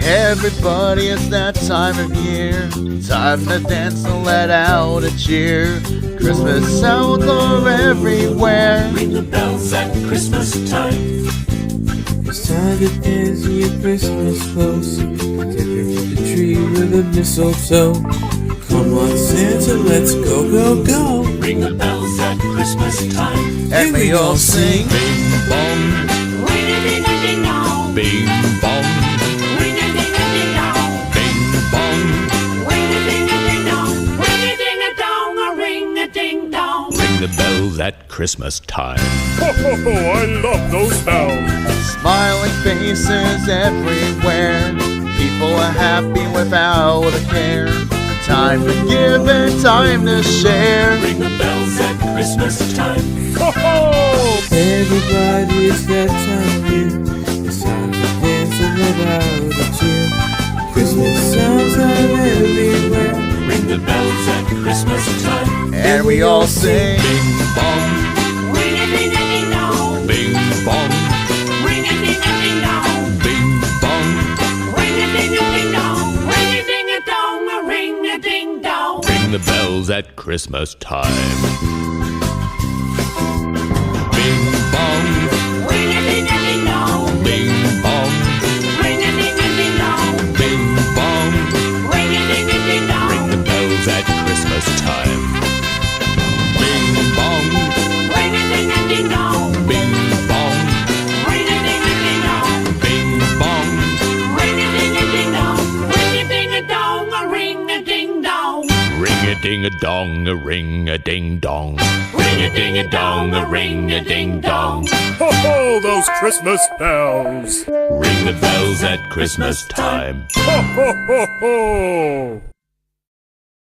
Everybody, it's that time of year. Time to dance and let out a cheer. Christmas sounds are everywhere. Ring the bells at Christmas time. It's time to dance in your Christmas clothes. Decorate the tree with a mistletoe. Come on, Santa, let's go, go, go. Ring the bells at Christmas time. And we all sing Bing bong, Ring-a-ding-a-ding-dong. bing bong, Ring-a-ding-a-ding-dong. bing bong. Ring-a-ding-a-ding-dong. Ring-a-ding-a-dong, a ring-a-ding-dong. Ring the bells at Christmas time. Ho, ho, ho, I love those bells. smiling faces everywhere. People are happy without a care. Time to give and time to share. Ring the bells at Christmas time. Ho, ho! Everybody, it's that time of year. It's time to dance and let out a cheer. Christmas sounds are everywhere. Ring the bells at Christmas time. And we all sing Bing bong, Ring-a-ding-a-ding-dong. bing bong, Ring-a-ding-a-ding-dong. bing bong. Ring-a-ding-a-ding-dong. Ring-a-ding-a-dong, a ring-a-ding-dong. Ring the bells at Christmas time. Bing bong, Ring-a-ding-a-ding-dong. bing bong, Ring-a-ding-a-ding-dong. bing bong. Ring-a-ding-a-ding-dong. Ring the bells at Christmas time. Bing bong, Ring-a-ding-a-ding-dong. bing bong, Ring-a-ding-a-ding-dong. bing bong. Ring-a-ding-a-ding-dong. Ring-a-ding-a-dong, a ring-a-ding-dong. Ring a ding a dong, a ring a ding dong. Ring a ding a dong, a ring a ding dong. Ho, ho, those Christmas bells. Ring the bells at Christmas time. Ho, ho, ho, ho!